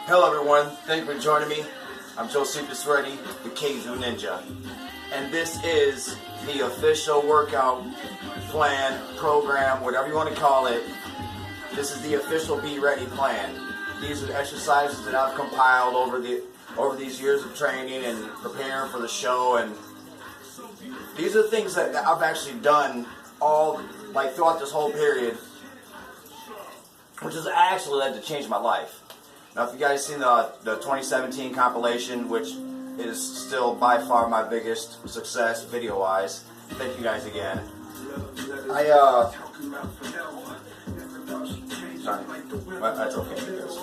Hello everyone, thank you for joining me. I'm Josephus Reddy, the Kazoo Ninja. And this is the official workout plan, program, whatever you want to call it. This is the official Be Ready plan. These are the exercises that I've compiled over these years of training and preparing for the show, and these are things that I've actually done throughout this whole period, which has actually led to change my life. Now, if you guys seen the 2017 compilation, which is still by far my biggest success video-wise, thank you guys again. Sorry, but that's okay because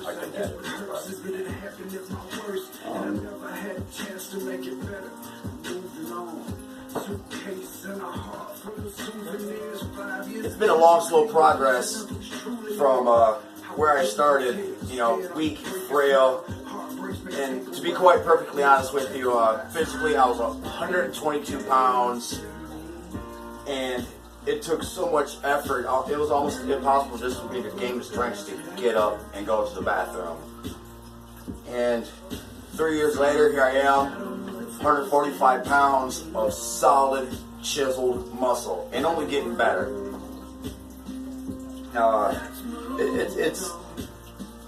I did that. It's been a long, slow progress from where I started, weak, frail, and to be quite perfectly honest with you, physically I was 122 pounds, and it took so much effort. It was almost impossible just for me to gain the strength to get up and go to the bathroom. And 3 years later, here I am, 145 pounds of solid, chiseled muscle, and only getting better.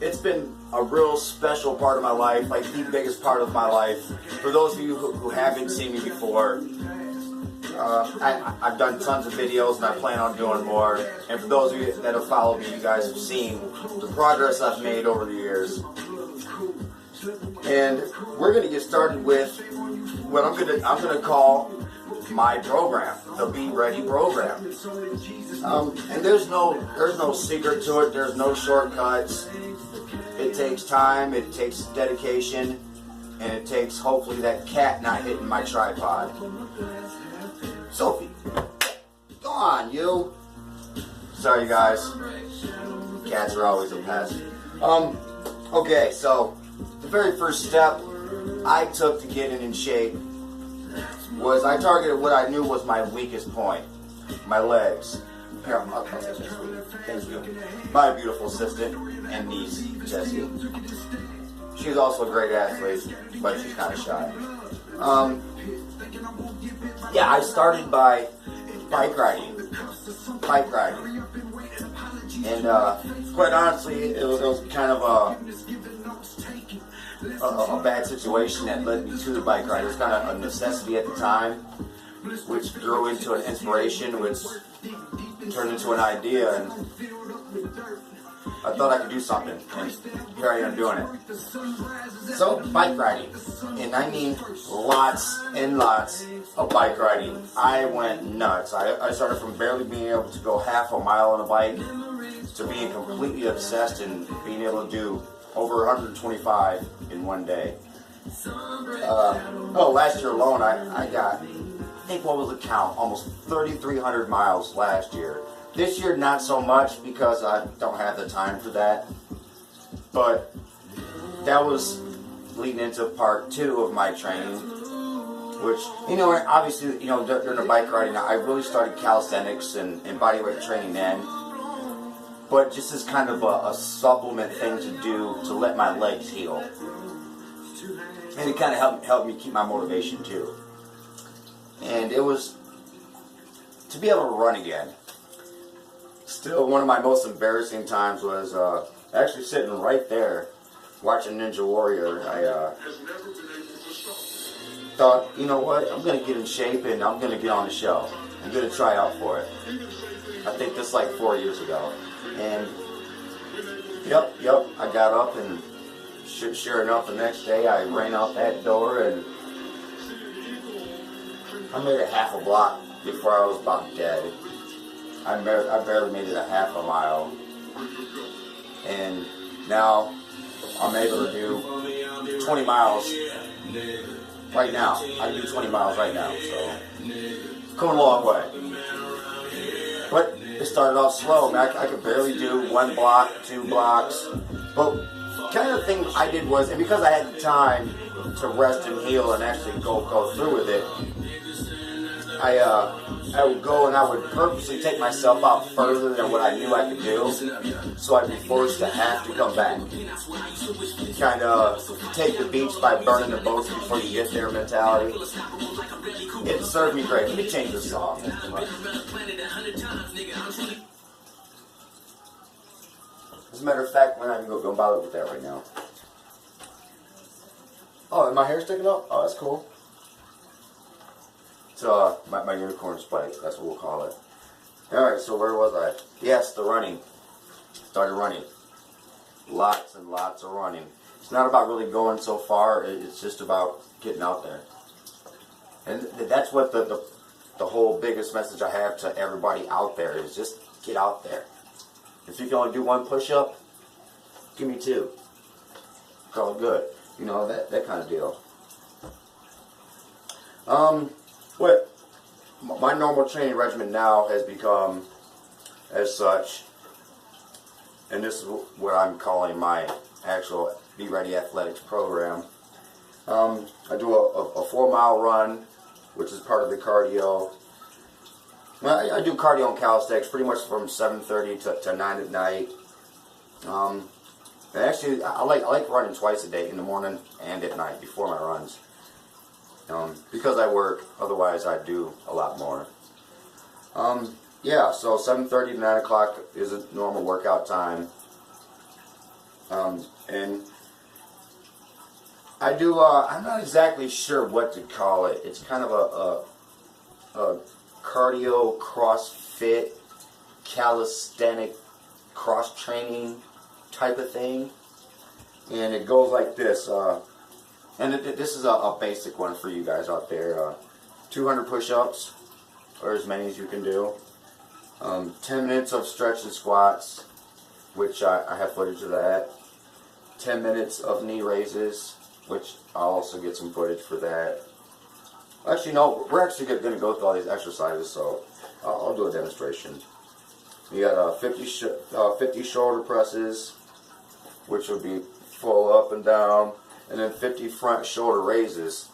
It's been a real special part of my life, like the biggest part of my life. For those of you who haven't seen me before, I've done tons of videos and I plan on doing more. And for those of you that have followed me, you guys have seen the progress I've made over the years. And we're going to get started with what I'm going to call my program, the Be Ready program. And there's no secret to it. There's no shortcuts. It takes time, it takes dedication, and it takes hopefully that cat not hitting my tripod. Sophie, go on, you. Sorry, guys. Cats are always a pest. Okay, so the very first step I took to getting in shape was I targeted what I knew was my weakest point, my legs. Here, thank you. My beautiful assistant and niece, Jessie. She's also a great athlete, but she's kind of shy. I started by bike riding. And quite honestly, it was kind of a bad situation that led me to the bike ride. It was kind of a necessity at the time, which grew into an inspiration, which turned into an idea, and I thought I could do something, and here I am doing it. So, bike riding, and I mean lots and lots of bike riding. I went nuts. I started from barely being able to go half a mile on a bike to being completely obsessed and being able to do over 125 in one day. Last year alone, I got, what was the count? Almost 3,300 miles last year. This year, not so much because I don't have the time for that. But that was leading into part 2 of my training, which, obviously, during the bike riding, I really started calisthenics and bodyweight training then. But just as kind of a supplement thing to do to let my legs heal. And it kind of helped me keep my motivation too. And it was to be able to run again. Still, one of my most embarrassing times was actually sitting right there watching Ninja Warrior. I thought, you know what, I'm going to get in shape and I'm going to get on the show. I'm going to try out for it. I think this like 4 years ago. And yep, I got up, and sure enough, the next day I ran out that door, and I made it half a block before I was about dead. I barely made it a half a mile, and now I'm able to do 20 miles right now. I can do 20 miles right now, so coming a long way. But it started off slow. I could barely do 1 block, 2 blocks. But kind of the thing I did was, and because I had the time to rest and heal and actually go through with it, I would go and I would purposely take myself out further than what I knew I could do, so I'd be forced to have to come back. Kind of take the beach by burning the boats before you get there mentality. It served me great. Let me change the song. As a matter of fact, we're not even going to bother with that right now. Oh, and my hair's sticking up? Oh, that's cool. It's my unicorn spike. That's what we'll call it. Alright, so where was I? Yes, the running. Started running. Lots and lots of running. It's not about really going so far. It's just about getting out there. And that's what the whole biggest message I have to everybody out there is just get out there. If you can only do one push-up, give me two. It's all good. You know, that kind of deal. What my normal training regimen now has become as such, and this is what I'm calling my actual Be Ready Athletics program. I do a 4-mile run, which is part of the cardio. I do cardio and calisthenics pretty much from 7:30 to 9 at night. And actually, I like running twice a day, in the morning and at night before my runs. Because I work, otherwise I do a lot more. Yeah, so 7:30 to 9 o'clock is a normal workout time. And I do, I'm not exactly sure what to call it. It's kind of a cardio, CrossFit, calisthenic cross-training type of thing. And it goes like this. And this is a basic one for you guys out there. 200 push-ups, or as many as you can do. 10 minutes of stretch and squats, which I have footage of that. 10 minutes of knee raises, which I'll also get some footage for that. Actually, no, we're actually going to go through all these exercises, so I'll do a demonstration. You got 50 shoulder presses, which will be full up and down, and then 50 front shoulder raises,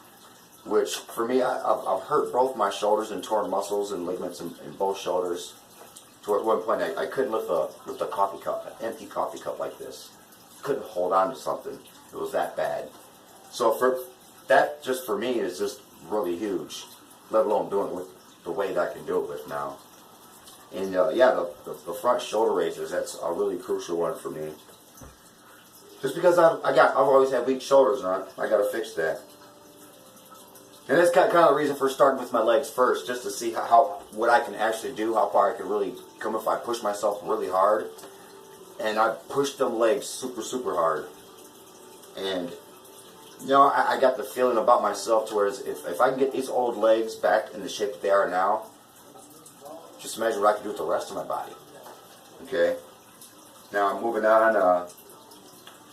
which for me, I've hurt both my shoulders and torn muscles and ligaments in both shoulders. To at one point, I couldn't lift a coffee cup, an empty coffee cup like this. Couldn't hold on to something. It was that bad. So for that, just for me, is just really huge, let alone doing it with the way that I can do it with now. And yeah, the front shoulder raises, that's a really crucial one for me. Just because I've always had weak shoulders, and I got to fix that. And that's kind of the reason for starting with my legs first, just to see what I can actually do, how far I can really come if I push myself really hard. And I pushed them legs super, super hard. And you know, I got the feeling about myself to where if I can get these old legs back in the shape that they are now, just imagine what I can do with the rest of my body. Okay? Now I'm moving on.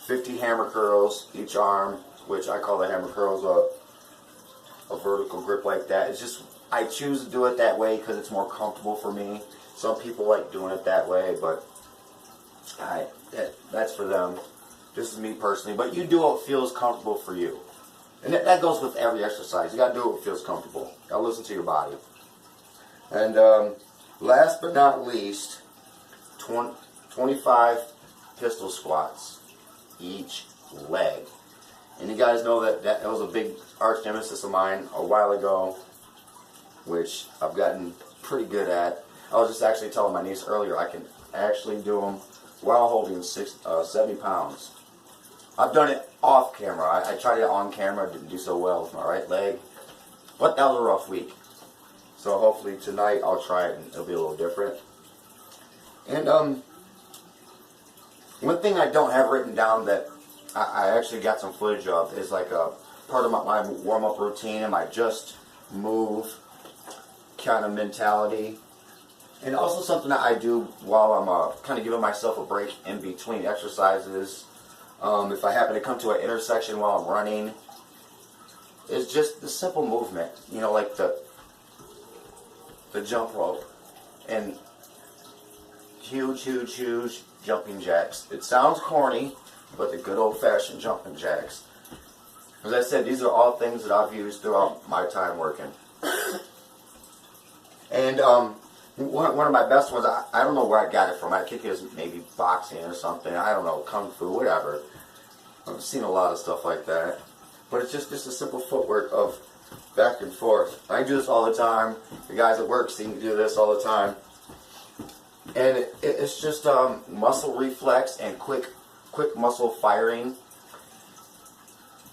50 hammer curls each arm, which I call the hammer curls a vertical grip like that. It's just, I choose to do it that way because it's more comfortable for me. Some people like doing it that way, but that's for them. This is me personally, but you do what feels comfortable for you. And that goes with every exercise. You got to do what feels comfortable. You got to listen to your body. And last but not least, 25 pistol squats each leg. And you guys know that was a big arch nemesis of mine a while ago, which I've gotten pretty good at. I was just actually telling my niece earlier, I can actually do them while holding 70 pounds. I've done it off camera. I tried it on camera. Didn't do so well with my right leg. But that was a rough week. So hopefully tonight I'll try it and it'll be a little different. And one thing I don't have written down that I actually got some footage of is like a part of my warm-up routine and my just move kind of mentality. And also something that I do while I'm kind of giving myself a break in between exercises. If I happen to come to an intersection while I'm running, it's just the simple movement, you know, like the jump rope and huge jumping jacks. It sounds corny, but the good old-fashioned jumping jacks. As I said, these are all things that I've used throughout my time working. And one of my best ones, I don't know where I got it from. I think it was maybe boxing or something. I don't know, kung fu, whatever. I've seen a lot of stuff like that. But it's just a simple footwork of back and forth. I do this all the time. The guys at work see me do this all the time. And it's just muscle reflex and quick muscle firing.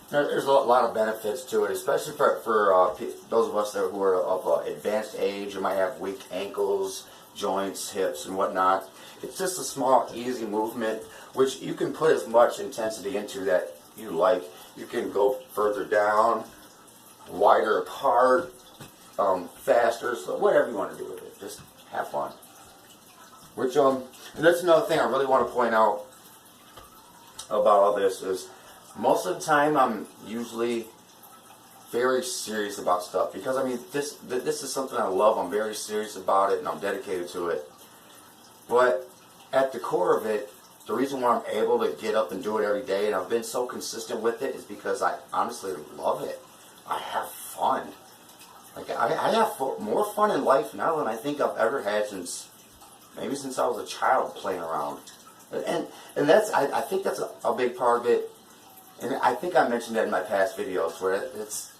There's a lot of benefits to it, especially for those of us who are of advanced age and might have weak ankles, joints, hips, and whatnot. It's just a small, easy movement, which you can put as much intensity into that you like. You can go further down, wider apart, faster, so whatever you want to do with it. Just have fun. Which, and that's another thing I really want to point out about all this is most of the time I'm usually very serious about stuff because I mean this is something I love. I'm very serious about it and I'm dedicated to it. But at the core of it, the reason why I'm able to get up and do it every day and I've been so consistent with it is because I honestly love it. I have fun. Like I have more fun in life now than I think I've ever had since I was a child playing around. And that's I think that's a big part of it. And I think I mentioned that in my past videos where it's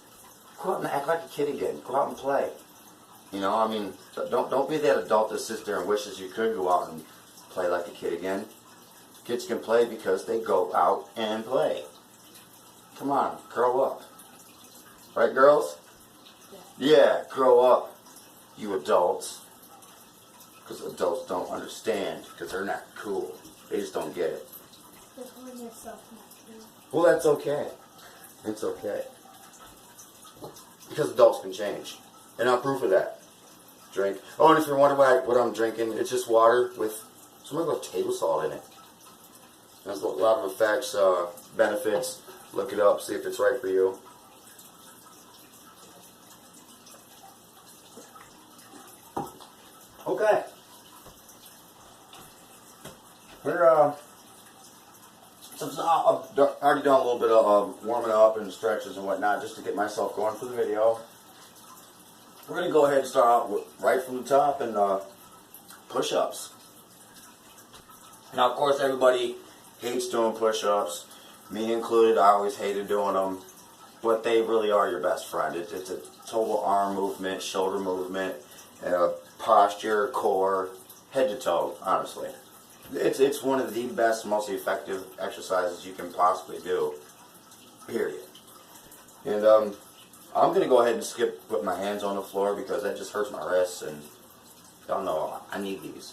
go out and act like a kid again. Go out and play. You know, I mean, don't be that adult that sits there and wishes you could go out and play like a kid again. Kids can play because they go out and play. Come on, grow up. Right, girls? Yeah, grow up, you adults. Because adults don't understand, because they're not cool. They just don't get it. Well, that's okay. It's okay. Because adults can change. And I'm proof of that. Drink. Oh, and if you're wondering what I'm drinking, it's just water with some little table salt in it. There's a lot of effects, benefits. Look it up, see if it's right for you. Okay. We're since I've already done a little bit of warming up and stretches and whatnot just to get myself going for the video. We're going to go ahead and start out right from the top and push-ups. Now, of course, everybody hates doing push-ups, me included. I always hated doing them, but they really are your best friend. It's a total arm movement, shoulder movement, posture, core, head to toe, honestly. It's one of the best, most effective exercises you can possibly do, period. And I'm going to go ahead and skip putting my hands on the floor because that just hurts my wrists, and y'all know I need these.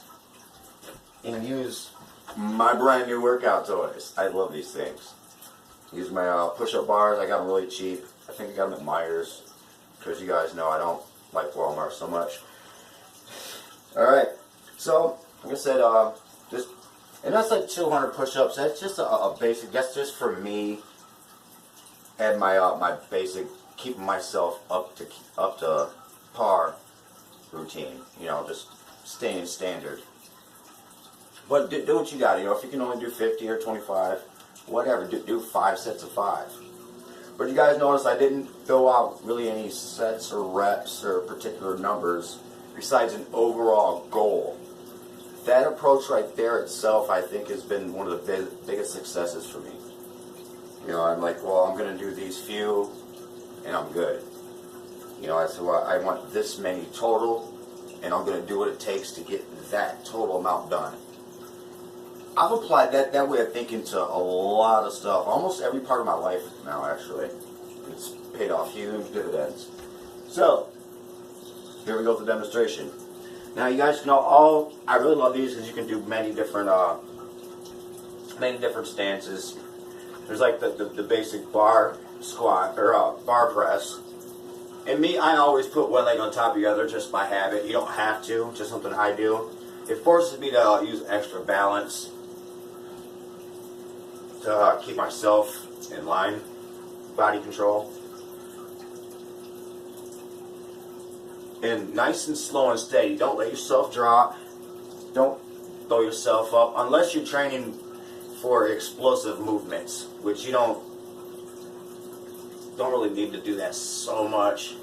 And use my brand new workout toys. I love these things. Use my push-up bars. I got them really cheap. I think I got them at Myers because you guys know I don't like Walmart so much. Alright, so like I said, and that's like 200 push-ups. That's just a basic. That's just for me and my my basic keeping myself up to par routine. You know, just staying standard. But do what you got. You know, if you can only do 50 or 25, whatever. Do 5 sets of 5. But you guys notice I didn't throw out really any sets or reps or particular numbers besides an overall goal. That approach right there itself, I think, has been one of the biggest successes for me. You know, I'm like, well, I'm going to do these few, and I'm good. You know, I said, well, I want this many total, and I'm going to do what it takes to get that total amount done. I've applied that way of thinking to a lot of stuff, almost every part of my life now, actually. It's paid off huge dividends. So, here we go with the demonstration. Now, you guys know I really love these because you can do many different stances. There's like the basic bar squat or bar press. And me, I always put one leg on top of the other just by habit. You don't have to, just something I do. It forces me to use extra balance to keep myself in line, body control. And nice and slow and steady. Don't let yourself drop. Don't throw yourself up unless you're training for explosive movements, which you don't really need to do that so much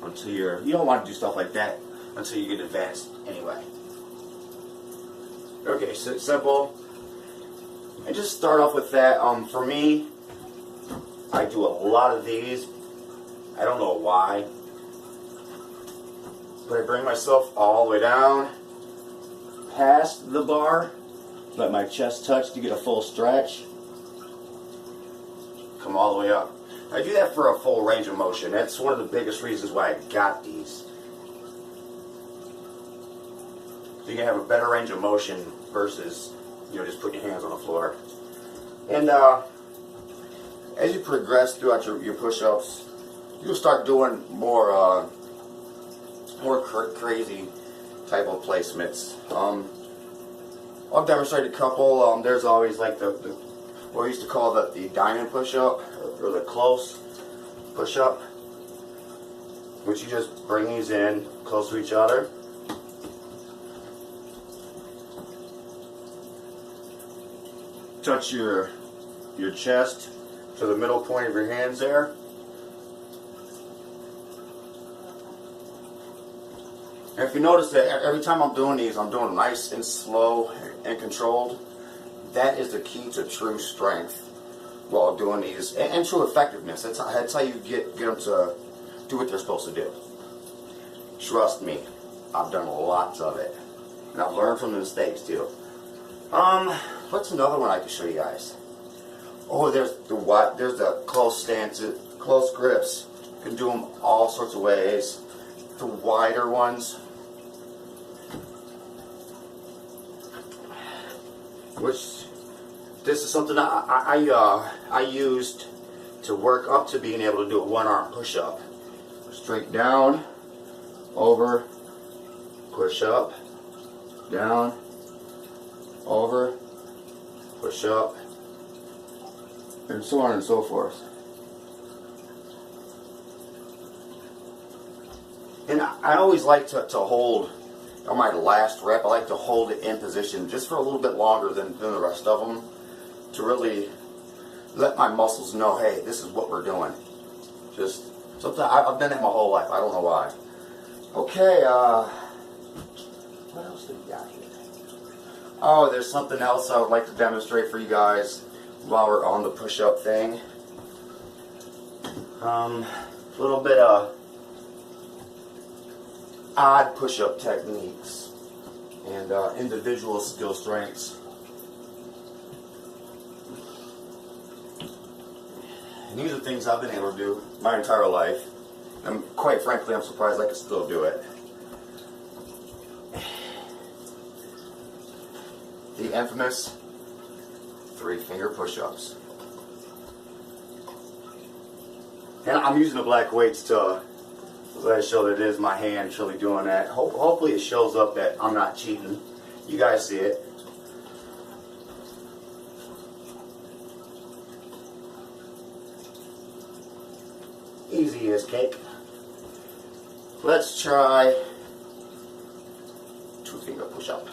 until you don't want to do stuff like that until you get advanced anyway. Okay, so it's simple. And just start off with that. For me, I do a lot of these. I don't know why. But I bring myself all the way down, past the bar, let my chest touch to get a full stretch. Come all the way up. I do that for a full range of motion. That's one of the biggest reasons why I got these. So you can have a better range of motion versus, just putting your hands on the floor. And as you progress throughout your push-ups, you'll start doing more crazy type of placements. I'll demonstrate a couple. There's always like the what we used to call the diamond push-up or the close push-up, which you just bring these in close to each other. Touch your chest to the middle point of your hands there. And if you notice that every time I'm doing these, I'm doing nice and slow and controlled. That is the key to true strength while doing these, and true effectiveness. That's how you get them to do what they're supposed to do. Trust me, I've done lots of it, and I've learned from the mistakes too. What's another one I can show you guys? Oh, there's the close stances, close grips. You can do them all sorts of ways. The wider ones, which this is something I used to work up to being able to do a one-arm push-up. Straight down, over, push up, down, over, push up, and so on and so forth. And I always like to hold, on my last rep, I like to hold it in position just for a little bit longer than the rest of them, to really let my muscles know, hey, this is what we're doing. Just something, I've done that my whole life. I don't know why. Okay, what else do we got here? Oh, there's something else I would like to demonstrate for you guys while we're on the push-up thing. A little bit of odd push-up techniques and individual skill strengths. And these are things I've been able to do my entire life. And quite frankly, I'm surprised I can still do it. The infamous 3-finger push-ups. And I'm using the black weights to let it show that it is my hand truly doing that. Hopefully it shows up that I'm not cheating. You guys see it. Easy as cake. Let's try 2-finger push-up.